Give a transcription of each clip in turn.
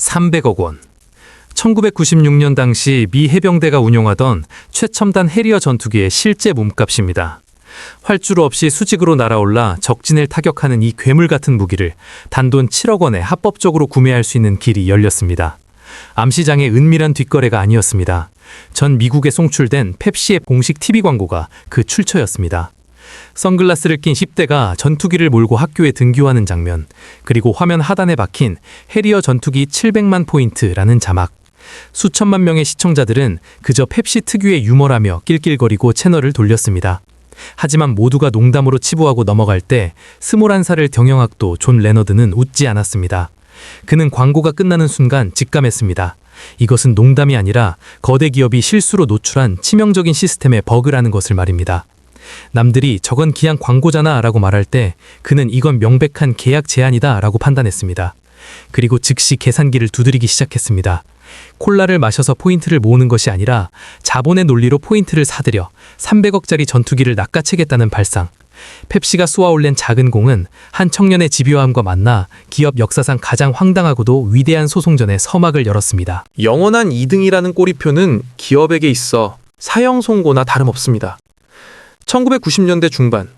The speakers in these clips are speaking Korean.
300억 원. 1996년 당시 미 해병대가 운용하던 최첨단 해리어 전투기의 실제 몸값입니다. 활주로 없이 수직으로 날아올라 적진을 타격하는 이 괴물 같은 무기를 단돈 7억 원에 합법적으로 구매할 수 있는 길이 열렸습니다. 암시장의 은밀한 뒷거래가 아니었습니다. 전 미국에 송출된 펩시의 공식 TV 광고가 그 출처였습니다. 선글라스를 낀 10대가 전투기를 몰고 학교에 등교하는 장면, 그리고 화면 하단에 박힌 해리어 전투기 700만 포인트라는 자막. 수천만 명의 시청자들은 그저 펩시 특유의 유머라며 낄낄거리고 채널을 돌렸습니다. 하지만 모두가 농담으로 치부하고 넘어갈 때 21살의 경영학도 존 레너드는 웃지 않았습니다. 그는 광고가 끝나는 순간 직감했습니다. 이것은 농담이 아니라 거대 기업이 실수로 노출한 치명적인 시스템의 버그라는 것을 말입니다. 남들이 저건 그냥 광고잖아 라고 말할 때 그는 이건 명백한 계약 제한이다 라고 판단했습니다. 그리고 즉시 계산기를 두드리기 시작했습니다. 콜라를 마셔서 포인트를 모으는 것이 아니라 자본의 논리로 포인트를 사들여 300억짜리 전투기를 낚아채겠다는 발상. 펩시가 쏘아올린 작은 공은 한 청년의 집요함과 만나 기업 역사상 가장 황당하고도 위대한 소송전의 서막을 열었습니다. 영원한 2등이라는 꼬리표는 기업에게 있어 사형 선고나 다름없습니다. 1990년대 중반,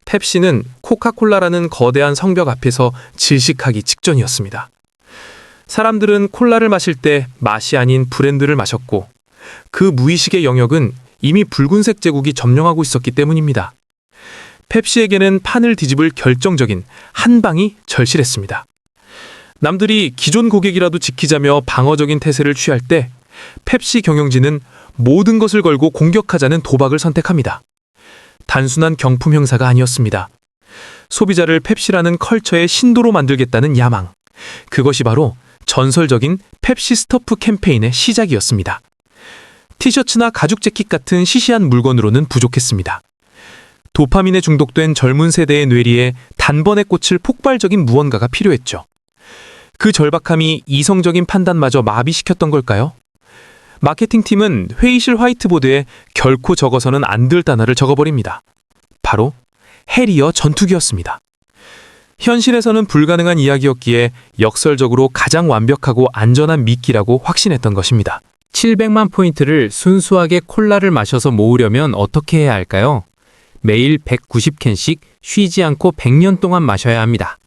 펩시는 코카콜라라는 거대한 성벽 앞에서 질식하기 직전이었습니다. 사람들은 콜라를 마실 때 맛이 아닌 브랜드를 마셨고 그 무의식의 영역은 이미 붉은색 제국이 점령하고 있었기 때문입니다. 펩시에게는 판을 뒤집을 결정적인 한 방이 절실했습니다. 남들이 기존 고객이라도 지키자며 방어적인 태세를 취할 때 펩시 경영진은 모든 것을 걸고 공격하자는 도박을 선택합니다. 단순한 경품 형사가 아니었습니다. 소비자를 펩시라는 컬처의 신도로 만들겠다는 야망. 그것이 바로 전설적인 펩시 스토프 캠페인의 시작이었습니다. 티셔츠나 가죽 재킷 같은 시시한 물건으로는 부족했습니다. 도파민에 중독된 젊은 세대의 뇌리에 단번에 꽂힐 폭발적인 무언가가 필요했죠. 그 절박함이 이성적인 판단마저 마비시켰던 걸까요? 마케팅팀은 회의실 화이트보드에 결코 적어서는 안 될 단어를 적어버립니다. 바로 해리어 전투기였습니다. 현실에서는 불가능한 이야기였기에 역설적으로 가장 완벽하고 안전한 미끼라고 확신했던 것입니다. 700만 포인트를 순수하게 콜라를 마셔서 모으려면 어떻게 해야 할까요? 매일 190캔씩 쉬지 않고 100년 동안 마셔야 합니다.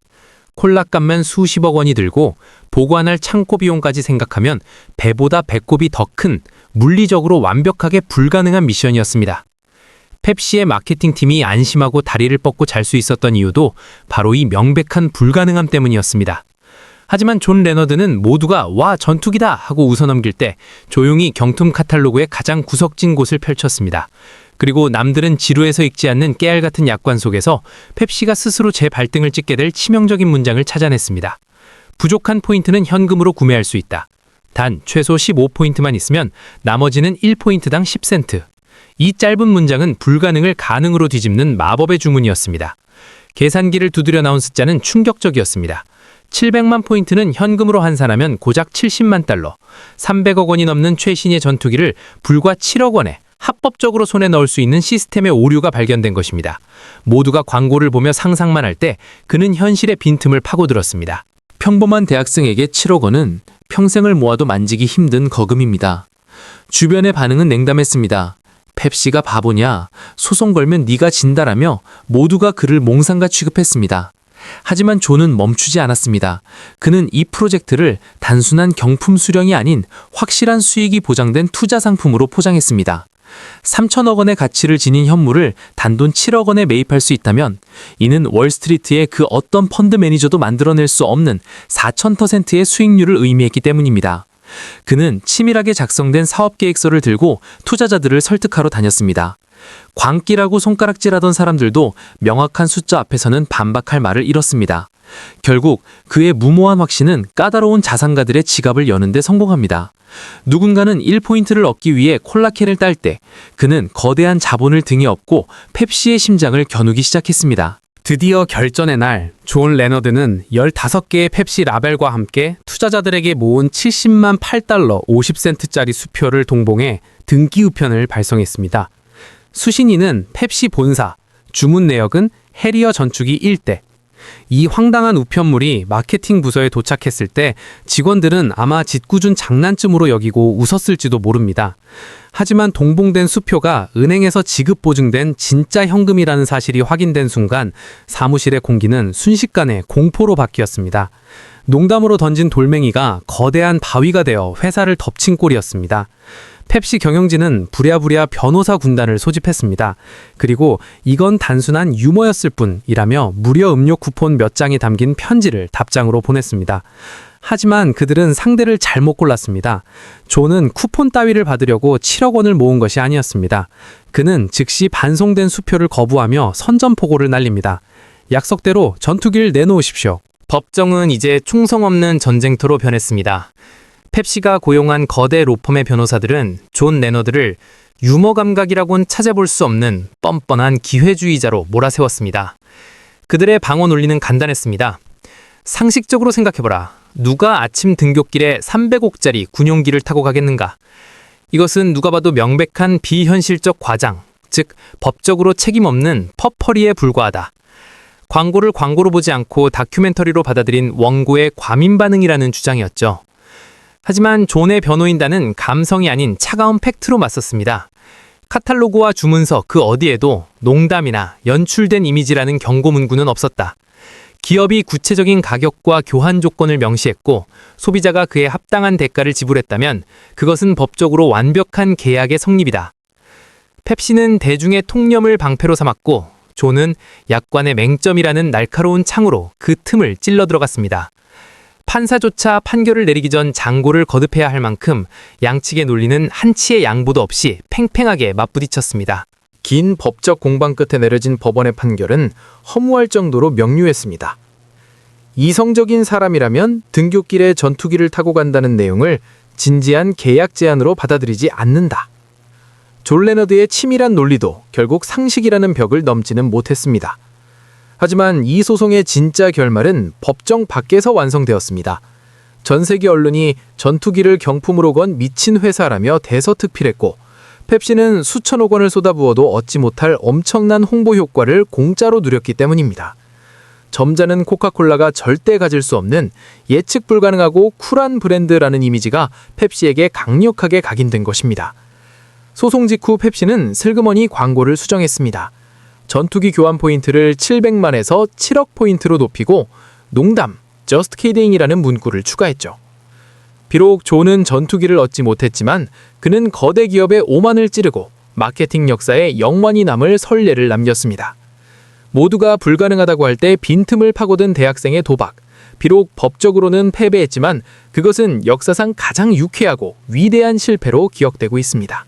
콜라값만 수십억 원이 들고 보관할 창고 비용까지 생각하면 배보다 배꼽이 더 큰 물리적으로 완벽하게 불가능한 미션이었습니다. 펩시의 마케팅팀이 안심하고 다리를 뻗고 잘 수 있었던 이유도 바로 이 명백한 불가능함 때문이었습니다. 하지만 존 레너드는 모두가 와 전투기다 하고 웃어넘길 때 조용히 경품 카탈로그의 가장 구석진 곳을 펼쳤습니다. 그리고 남들은 지루해서 읽지 않는 깨알 같은 약관 속에서 펩시가 스스로 제 발등을 찍게 될 치명적인 문장을 찾아냈습니다. 부족한 포인트는 현금으로 구매할 수 있다. 단 최소 15포인트만 있으면 나머지는 1포인트당 10센트. 이 짧은 문장은 불가능을 가능으로 뒤집는 마법의 주문이었습니다. 계산기를 두드려 나온 숫자는 충격적이었습니다. 700만 포인트는 현금으로 환산하면 고작 70만 달러, 300억 원이 넘는 최신의 전투기를 불과 7억 원에 합법적으로 손에 넣을 수 있는 시스템의 오류가 발견된 것입니다. 모두가 광고를 보며 상상만 할 때 그는 현실의 빈틈을 파고들었습니다. 평범한 대학생에게 7억 원은 평생을 모아도 만지기 힘든 거금입니다. 주변의 반응은 냉담했습니다. 펩시가 바보냐? 소송 걸면 네가 진다라며 모두가 그를 몽상가 취급했습니다. 하지만 존은 멈추지 않았습니다. 그는 이 프로젝트를 단순한 경품 수령이 아닌 확실한 수익이 보장된 투자 상품으로 포장했습니다. 3천억 원의 가치를 지닌 현물을 단돈 7억 원에 매입할 수 있다면 이는 월스트리트의 그 어떤 펀드 매니저도 만들어낼 수 없는 4000%의 수익률을 의미했기 때문입니다. 그는 치밀하게 작성된 사업계획서를 들고 투자자들을 설득하러 다녔습니다. 광기라고 손가락질하던 사람들도 명확한 숫자 앞에서는 반박할 말을 잃었습니다. 결국 그의 무모한 확신은 까다로운 자산가들의 지갑을 여는 데 성공합니다. 누군가는 1포인트를 얻기 위해 콜라캔을 딸 때 그는 거대한 자본을 등에 업고 펩시의 심장을 겨누기 시작했습니다. 드디어 결전의 날, 존 레너드는 15개의 펩시 라벨과 함께 투자자들에게 모은 70만 8달러 50센트짜리 수표를 동봉해 등기 우편을 발송했습니다. 수신인은 펩시 본사, 주문 내역은 해리어 전투기 1대. 이 황당한 우편물이 마케팅 부서에 도착했을 때 직원들은 아마 짓궂은 장난쯤으로 여기고 웃었을지도 모릅니다. 하지만 동봉된 수표가 은행에서 지급 보증된 진짜 현금이라는 사실이 확인된 순간 사무실의 공기는 순식간에 공포로 바뀌었습니다. 농담으로 던진 돌멩이가 거대한 바위가 되어 회사를 덮친 꼴이었습니다. 펩시 경영진은 부랴부랴 변호사 군단을 소집했습니다. 그리고 이건 단순한 유머였을 뿐이라며 무료 음료 쿠폰 몇 장이 담긴 편지를 답장으로 보냈습니다. 하지만 그들은 상대를 잘못 골랐습니다. 존은 쿠폰 따위를 받으려고 7억 원을 모은 것이 아니었습니다. 그는 즉시 반송된 수표를 거부하며 선전포고를 날립니다. 약속대로 전투기를 내놓으십시오. 법정은 이제 충성 없는 전쟁터로 변했습니다. 펩시가 고용한 거대 로펌의 변호사들은 존 레너드를 유머 감각이라곤 찾아볼 수 없는 뻔뻔한 기회주의자로 몰아세웠습니다. 그들의 방어 논리는 간단했습니다. 상식적으로 생각해보라. 누가 아침 등굣길에 300억짜리 군용기를 타고 가겠는가? 이것은 누가 봐도 명백한 비현실적 과장, 즉 법적으로 책임 없는 퍼퍼리에 불과하다. 광고를 광고로 보지 않고 다큐멘터리로 받아들인 원고의 과민 반응이라는 주장이었죠. 하지만 존의 변호인단은 감성이 아닌 차가운 팩트로 맞섰습니다. 카탈로그와 주문서 그 어디에도 농담이나 연출된 이미지라는 경고 문구는 없었다. 기업이 구체적인 가격과 교환 조건을 명시했고 소비자가 그에 합당한 대가를 지불했다면 그것은 법적으로 완벽한 계약의 성립이다. 펩시는 대중의 통념을 방패로 삼았고 존은 약관의 맹점이라는 날카로운 창으로 그 틈을 찔러 들어갔습니다. 판사조차 판결을 내리기 전 장고를 거듭해야 할 만큼 양측의 논리는 한치의 양보도 없이 팽팽하게 맞부딪혔습니다. 긴 법적 공방 끝에 내려진 법원의 판결은 허무할 정도로 명료했습니다. 이성적인 사람이라면 등굣길에 전투기를 타고 간다는 내용을 진지한 계약 제안으로 받아들이지 않는다. 존 레너드의 치밀한 논리도 결국 상식이라는 벽을 넘지는 못했습니다. 하지만 이 소송의 진짜 결말은 법정 밖에서 완성되었습니다. 전 세계 언론이 전투기를 경품으로 건 미친 회사라며 대서특필했고 펩시는 수천억 원을 쏟아부어도 얻지 못할 엄청난 홍보 효과를 공짜로 누렸기 때문입니다. 점잖은 코카콜라가 절대 가질 수 없는 예측 불가능하고 쿨한 브랜드라는 이미지가 펩시에게 강력하게 각인된 것입니다. 소송 직후 펩시는 슬그머니 광고를 수정했습니다. 전투기 교환 포인트를 700만에서 7억 포인트로 높이고 농담, just kidding이라는 문구를 추가했죠. 비록 존은 전투기를 얻지 못했지만 그는 거대 기업의 오만을 찌르고 마케팅 역사에 영원히 남을 선례를 남겼습니다. 모두가 불가능하다고 할 때 빈틈을 파고든 대학생의 도박. 비록 법적으로는 패배했지만 그것은 역사상 가장 유쾌하고 위대한 실패로 기억되고 있습니다.